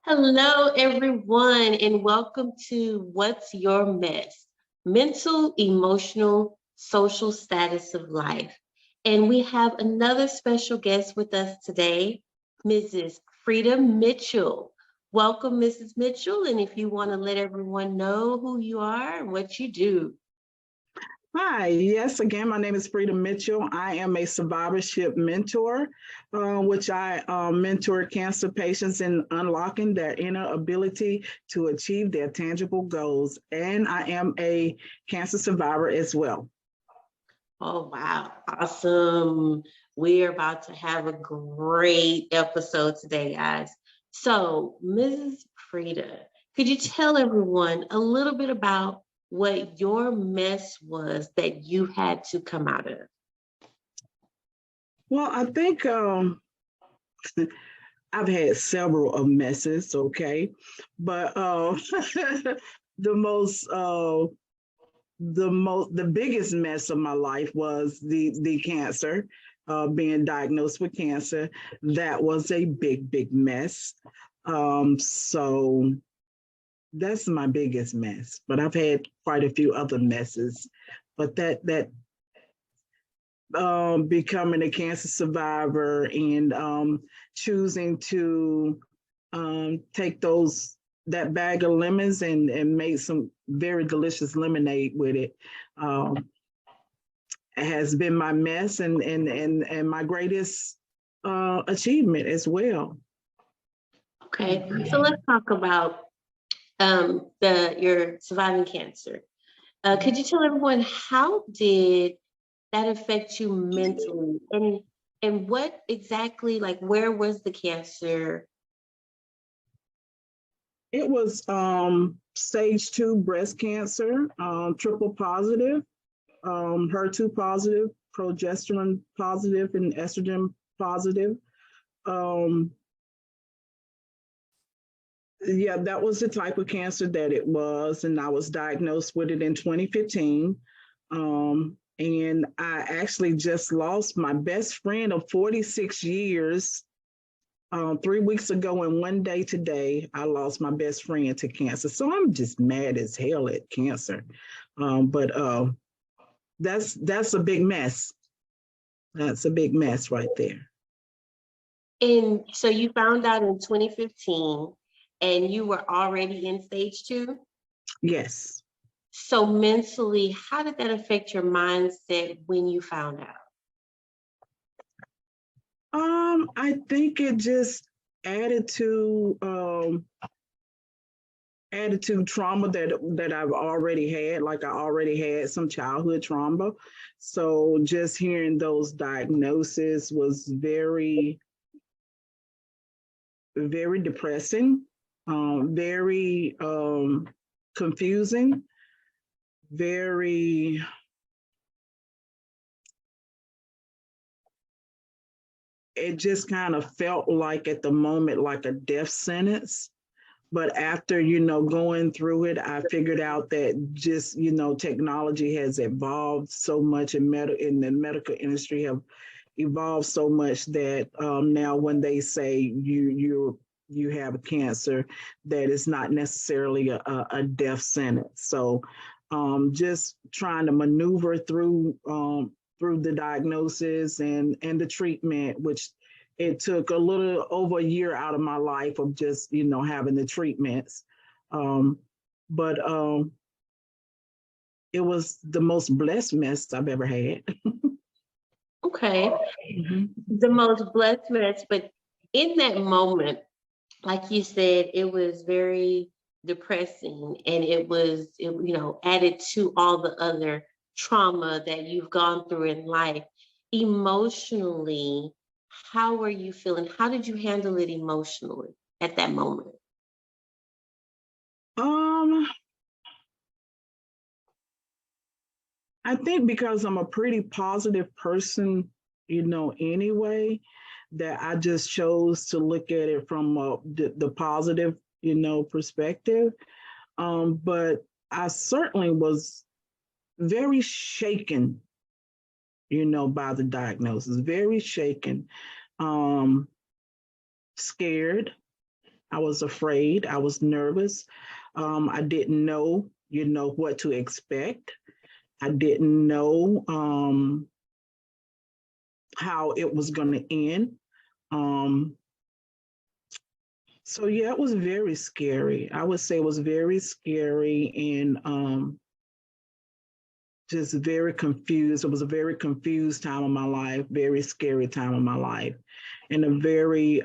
Hello, everyone, and welcome to What's Your Mess? Mental, emotional, social status of life. And we have another special guest with us today, Mrs. Freda Mitchell. Welcome, Mrs. Mitchell. And if you want to let everyone know who you are and what you do. Hi, yes, again, my name is Freda Mitchell. I am a survivorship mentor, which I mentor cancer patients in unlocking their inner ability to achieve their tangible goals. And I am a cancer survivor as well. Oh, wow. Awesome. We're about to have a great episode today, guys. So, Mrs. Freda, could you tell everyone a little bit about what your mess was that you had to come out of? Well, I think I've had several of messes, okay, but the most the biggest mess of my life was the cancer, being diagnosed with cancer. That was a big mess. So that's my biggest mess. But I've had quite a few other messes. But that becoming a cancer survivor and choosing to take that bag of lemons and make some very delicious lemonade with it. Has been my mess and my greatest achievement as well. Okay, so let's talk about your surviving cancer. Could you tell everyone how did that affect you mentally, and what exactly, like, where was the cancer? It was stage 2 breast cancer, triple positive, HER2 positive, progesterone positive, and estrogen positive. Um, yeah, that was the type of cancer that it was, and I was diagnosed with it in 2015. And I actually just lost my best friend of 46 years 3 weeks ago, and one day today, I lost my best friend to cancer. So I'm just mad as hell at cancer. But that's a big mess. That's a big mess right there. And so you found out in 2015 and you were already in stage 2. Yes. So mentally, how did that affect your mindset when you found out? I think it just added to trauma that I've already had. Like, I already had some childhood trauma. So just hearing those diagnoses was very, very depressing, very confusing, very, it just kind of felt like at the moment like a death sentence. But after, going through it, I figured out that just, technology has evolved so much, and in the medical industry have evolved so much that now when they say you have a cancer, that it's not necessarily a death sentence. So just trying to maneuver through the diagnosis and the treatment, which it took a little over a year out of my life of just, having the treatments. But it was the most blessed mess I've ever had. Okay. The most blessed mess, but in that moment, like you said, it was very depressing, and it added to all the other trauma that you've gone through in life. Emotionally, how were you feeling? How did you handle it emotionally at that moment? Um, I think because I'm a pretty positive person, anyway, that I just chose to look at it from the positive, perspective. But I certainly was very shaken, by the diagnosis, very shaken, scared, I was afraid. I was nervous. I didn't know, what to expect. I didn't know how it was going to end. Um, so yeah, it was very scary. I would say it was very scary and just very confused. It was a very confused time of my life, very scary time of my life, and a very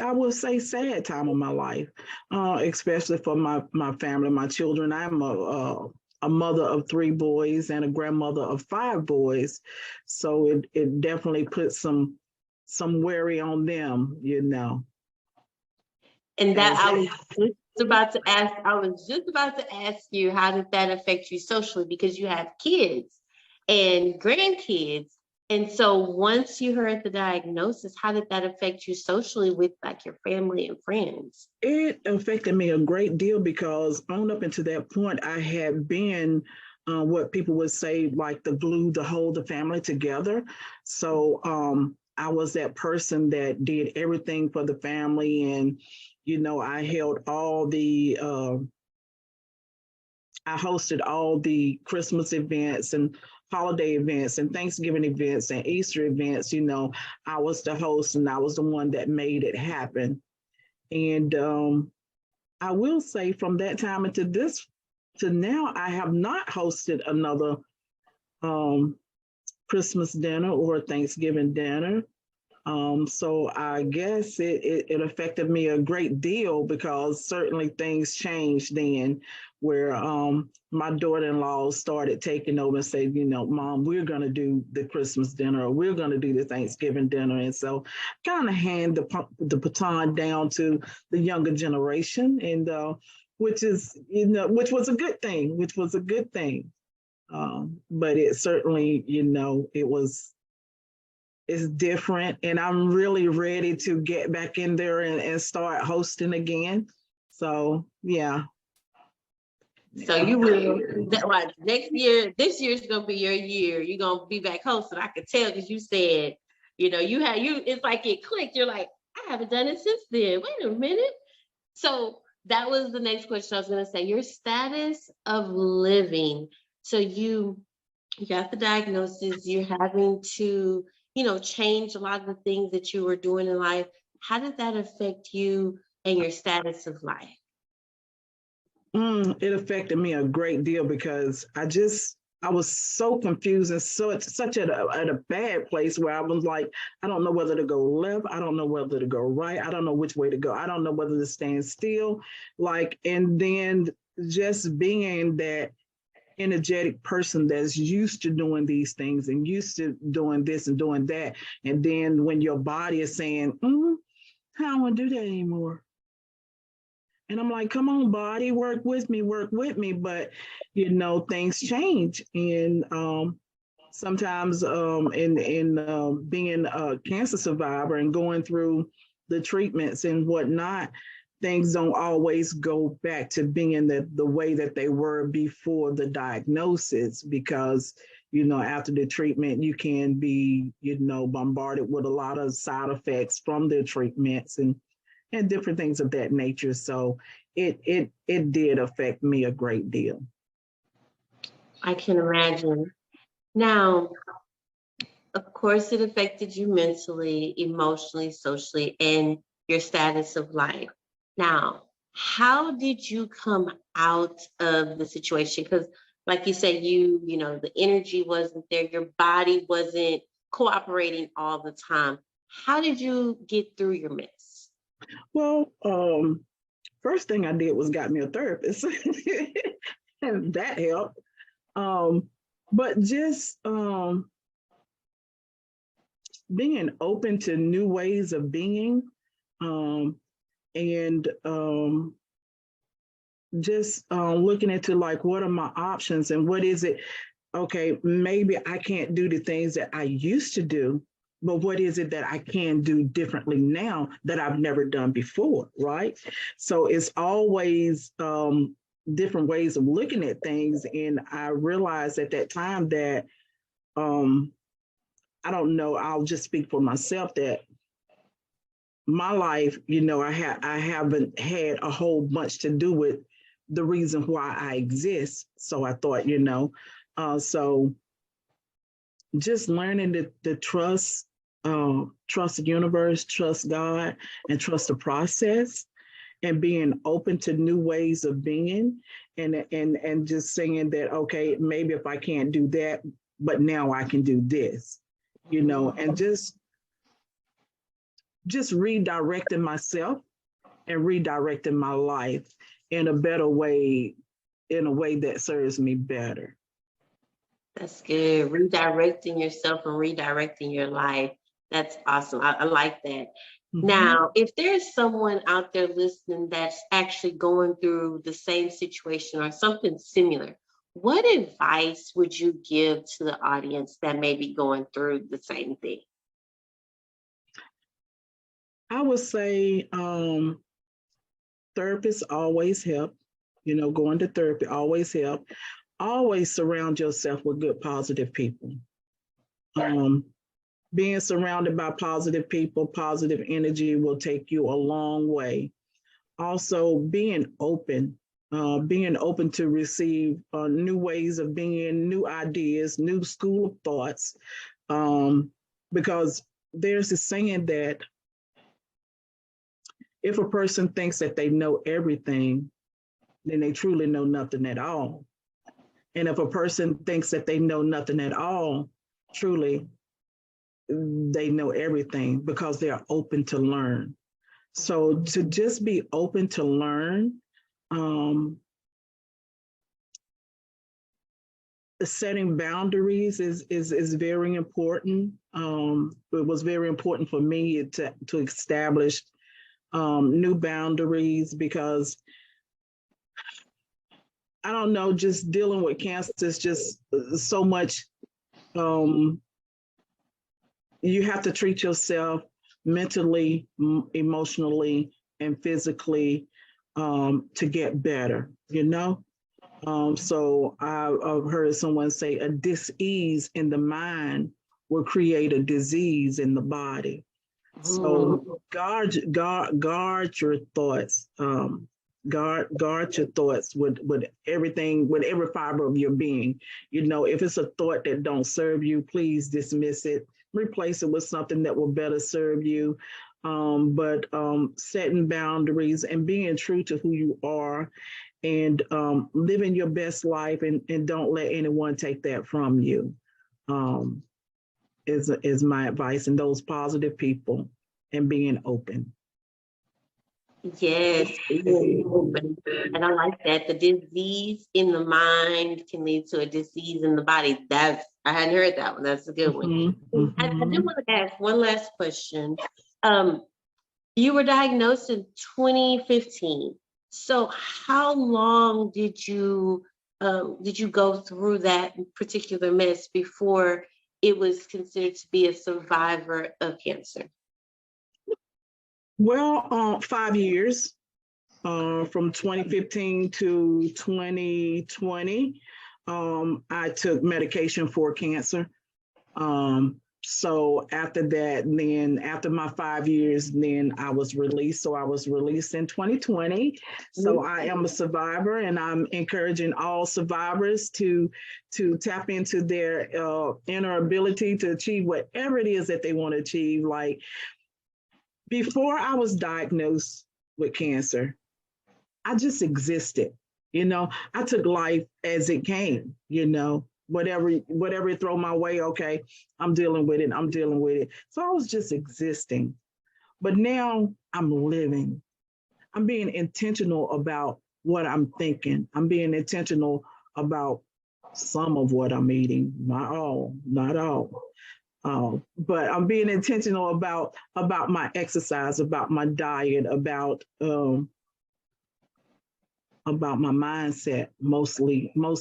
I would say sad time of my life, especially for my family, my children. I'm a mother of 3 boys and a grandmother of 5 boys, so it definitely put some worry on them. And that As I was just about to ask you, how did that affect you socially? Because you have kids and grandkids. And so once you heard the diagnosis, how did that affect you socially with like your family and friends? it affected me a great deal because on up until that point, I had been what people would say like the glue to hold the family together. So I was that person that did everything for the family, and I held all the I hosted all the Christmas events and holiday events and Thanksgiving events and Easter events. I was the host and I was the one that made it happen. And I will say from that time into this to now, I have not hosted another um, Christmas dinner or Thanksgiving dinner. So I guess it affected me a great deal because certainly things changed then, where my daughter-in-law started taking over and said, Mom, we're going to do the Christmas dinner or we're going to do the Thanksgiving dinner. And so kind of hand the baton down to the younger generation, and which is, which was a good thing, which was a good thing. But it certainly, it's different, and I'm really ready to get back in there and start hosting again. So yeah. So you will that right next year, this year's gonna be your year. You're gonna be back hosting. I could tell because you said, it's like it clicked. You're like, I haven't done it since then. Wait a minute. So that was the next question I was gonna say. Your status of living. So you got the diagnosis, you're having to, change a lot of the things that you were doing in life. How did that affect you and your status of life? It affected me a great deal because I was so confused and such at a bad place where I was like, I don't know whether to go left, I don't know whether to go right, I don't know which way to go, I don't know whether to stand still, and then just being that energetic person that's used to doing these things and used to doing this and doing that, and then when your body is saying, I don't want to do that anymore. And I'm like, come on, body, work with me, work with me. But, things change. And sometimes in being a cancer survivor and going through the treatments and whatnot, things don't always go back to being the way that they were before the diagnosis because, after the treatment, you can be, bombarded with a lot of side effects from the treatments and different things of that nature. So it did affect me a great deal. I can imagine. Now, of course, it affected you mentally, emotionally, socially, and your status of life. Now, how did you come out of the situation? Because, like you said, the energy wasn't there, your body wasn't cooperating all the time. How did you get through your mess? Well, first thing I did was got me a therapist, and that helped. But just being open to new ways of being, and just looking into like what are my options and what is it. Okay, maybe I can't do the things that I used to do, but what is it that I can do differently now that I've never done before, right? So it's always different ways of looking at things. And I realized at that time that I don't know, I'll just speak for myself that my life, I haven't had a whole bunch to do with the reason why I exist. So I thought, so just learning to trust the universe, trust God, and trust the process, and being open to new ways of being, and just saying that, okay, maybe if I can't do that, but now I can do this, and just redirecting myself and redirecting my life in a better way, in a way that serves me better. That's good. Redirecting yourself and redirecting your life. That's awesome. I like that. Now, if there's someone out there listening that's actually going through the same situation or something similar, what advice would you give to the audience that may be going through the same thing? I would say therapists always help. Going to therapy always help. Always surround yourself with good, positive people. Being surrounded by positive people, positive energy will take you a long way. Also, being open to receive new ways of being, new ideas, new school of thoughts, because there's a saying that if a person thinks that they know everything, then they truly know nothing at all. And if a person thinks that they know nothing at all, truly they know everything, because they're open to learn. So to just be open to learn, setting boundaries is very important. It was very important for me to establish new boundaries, because I don't know, just dealing with cancer is just so much. You have to treat yourself mentally, emotionally, and physically to get better, So I've heard someone say a dis-ease in the mind will create a disease in the body. So guard your thoughts. Guard your thoughts with everything, with every fiber of your being. If it's a thought that don't serve you, please dismiss it. Replace it with something that will better serve you. But setting boundaries and being true to who you are, and living your best life, and don't let anyone take that from you, is my advice. And those positive people, and being open. Yes, being open. And I like that. The disease in the mind can lead to a disease in the body. I hadn't heard that one. That's a good one. I do want to ask one last question. You were diagnosed in 2015. So how long did you go through that particular mess before it was considered to be a survivor of cancer? Well, 5 years, from 2015 to 2020. I took medication for cancer. So after that, then after my 5 years, then I was released. So I was released in 2020. So I am a survivor, and I'm encouraging all survivors to tap into their inner ability to achieve whatever it is that they want to achieve. Like, before I was diagnosed with cancer, I just existed. I took life as it came, whatever it throw my way, okay, I'm dealing with it. So I was just existing. But now I'm living. I'm being intentional about what I'm thinking. I'm being intentional about some of what I'm eating, not all, not all. But I'm being intentional about my exercise, about my diet, about my mindset, most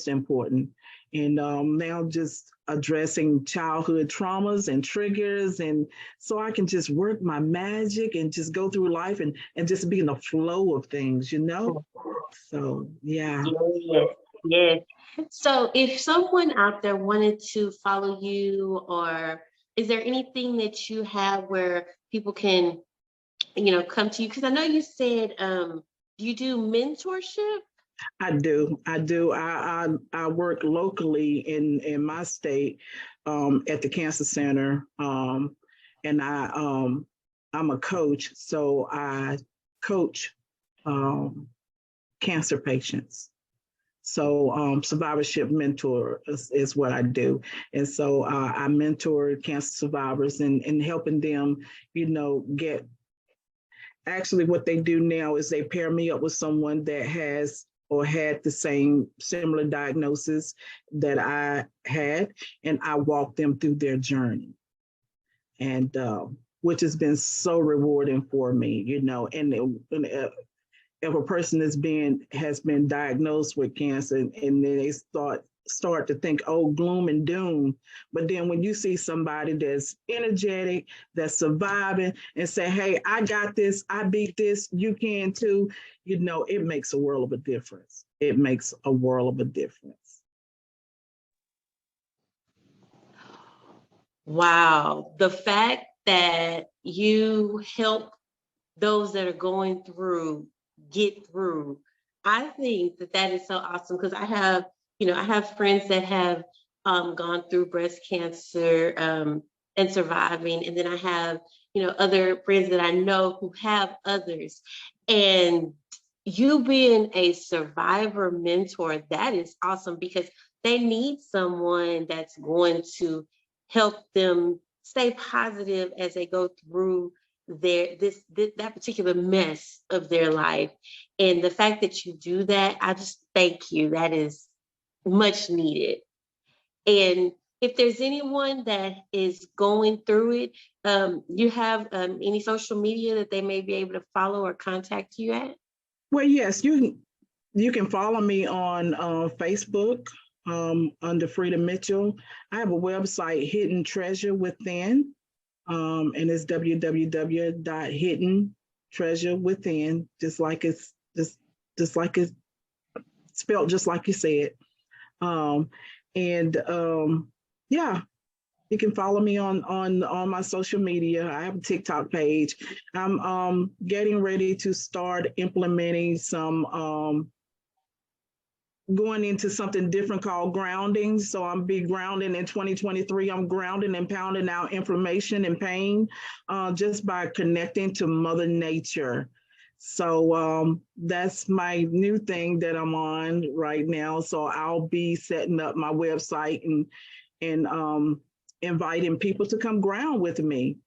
important. And now just addressing childhood traumas and triggers, and so I can just work my magic and just go through life, and just be in the flow of things, So yeah. Yes, yes. So if someone out there wanted to follow you, or is there anything that you have where people can come to you? Because I know you said you do mentorship. I do. I do. I work locally in my state at the cancer center, and I'm a coach, so I coach um, cancer patients. So survivorship mentor is what I do, and so I mentor cancer survivors and helping them, get. Actually, what they do now is they pair me up with someone that has or had the same similar diagnosis that I had, and I walk them through their journey, and which has been so rewarding for me, and if a person has been diagnosed with cancer and then they start to think, oh, gloom and doom. But then when you see somebody that's energetic, that's surviving, and say, hey, I got this, I beat this, you can too, it makes a world of a difference. It makes a world of a difference. Wow. The fact that you help those that are going through get through, I think that is so awesome, because I have friends that have gone through breast cancer and surviving, and then I have other friends that I know who have others, and you being a survivor mentor, that is awesome, because they need someone that's going to help them stay positive as they go through that particular mess of their life. And the fact that you do that, I just thank you. That is much needed. And if there's anyone that is going through it, you have any social media that they may be able to follow or contact you at? Well, yes, you can follow me on Facebook under Freda Mitchell. I have a website, Hidden Treasure Within, and it's www.hiddentreasurewithin, just like it's spelled just like you said. And yeah, you can follow me on my social media. I have a TikTok page. I'm getting ready to start implementing some going into something different called grounding. So I'm be grounding in 2023. I'm grounding and pounding out inflammation and pain just by connecting to Mother Nature. So that's my new thing that I'm on right now. So I'll be setting up my website and inviting people to come ground with me.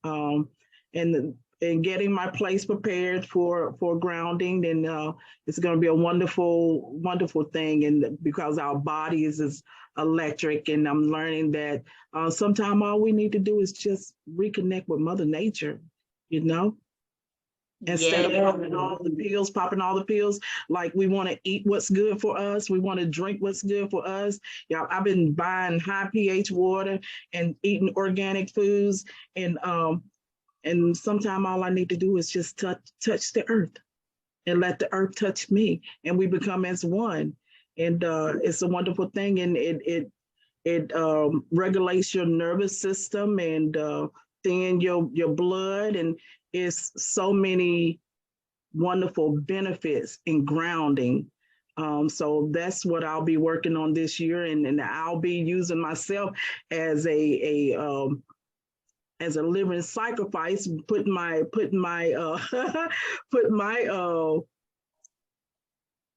And getting my place prepared for grounding, and it's going to be a wonderful thing. And because our bodies is electric, and I'm learning that sometimes all we need to do is just reconnect with Mother Nature, instead of popping all the pills. Like, we want to eat what's good for us, we want to drink what's good for us. Yeah, I've been buying high pH water and eating organic foods, and sometimes all I need to do is just touch the earth and let the earth touch me, and we become as one. And it's a wonderful thing, and it regulates your nervous system and thin your blood, and it's so many wonderful benefits in grounding. So that's what I'll be working on this year, and I'll be using myself as as a living sacrifice, put my put my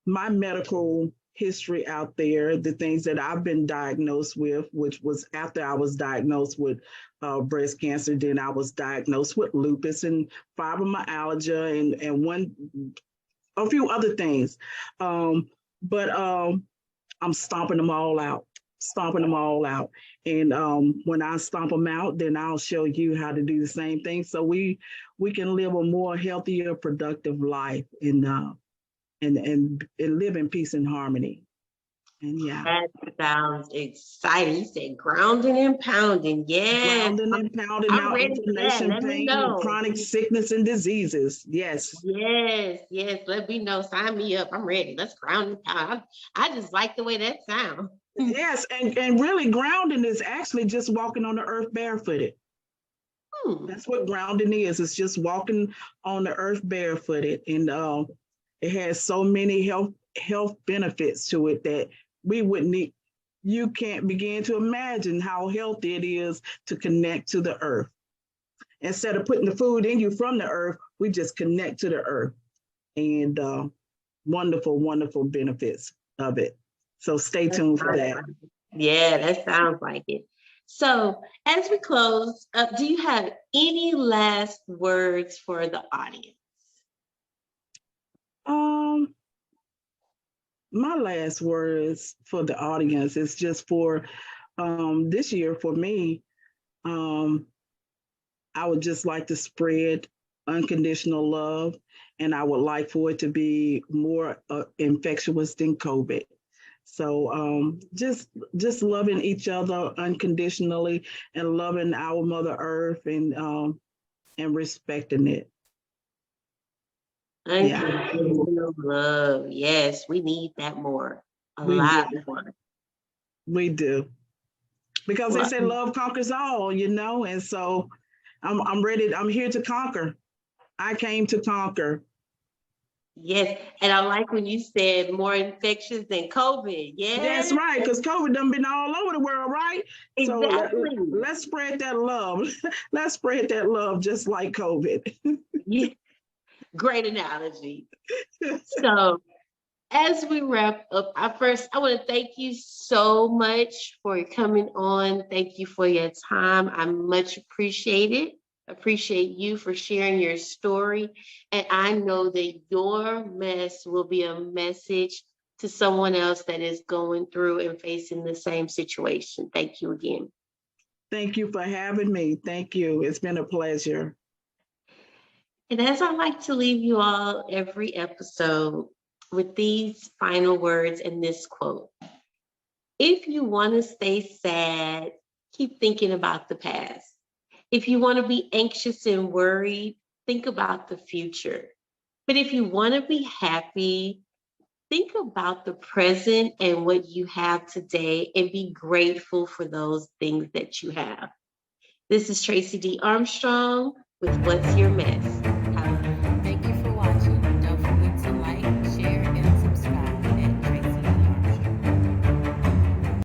medical history out there, the things that I've been diagnosed with, which was after I was diagnosed with breast cancer. Then I was diagnosed with lupus and fibromyalgia and a few other things. But I'm stomping them all out. And when I stomp them out, then I'll show you how to do the same thing, so we can live a more healthier, productive life, and live in peace and harmony. And yeah. That sounds exciting. You said grounding and pounding. Yeah. Grounding and pounding I'm out ready for that. inflammation, Let me pain, and know. chronic sickness and diseases. Yes. Yes. Let me know. Sign me up. I'm ready. Let's ground and pound. I just like the way that sounds. Yes. And really, grounding is actually just walking on the earth barefooted. That's what grounding is. It's just walking on the earth barefooted, and it has so many health benefits to it that we would need. You can't begin to imagine how healthy it is to connect to the earth. Instead of putting the food in you from the earth, we just connect to the earth, and wonderful, wonderful benefits of it. So stay tuned for that. Yeah, that sounds like it. So, as we close, do you have any last words for the audience? My last words for the audience is just for this year for me. Um, I would just like to spread unconditional love, and I would like for it to be more infectious than COVID. So just loving each other unconditionally and loving our Mother Earth and respecting it. Unconditional love. Yes, we need that more. A We lot do. more. We do. Because they Well, say love conquers all, and so I'm ready. I'm here to conquer. I came to conquer. yes, and I like when you said more infectious than COVID. That's Yes, right, because COVID done been all over the world, right? So exactly. let's spread that love. Let's spread that love just like COVID. Yeah, great analogy. So, as we wrap up, I want to thank you so much for coming on. Thank you for your time. I much appreciate it. Appreciate you for sharing your story. And I know that your mess will be a message to someone else that is going through and facing the same situation. Thank you again. Thank you for having me. Thank you. It's been a pleasure. And as I like to leave you all every episode with these final words and this quote: if you want to stay sad, keep thinking about the past. If you want to be anxious and worried, think about the future. But if you want to be happy, think about the present and what you have today and be grateful for those things that you have. This is Tracy D. Armstrong with What's Your Mess?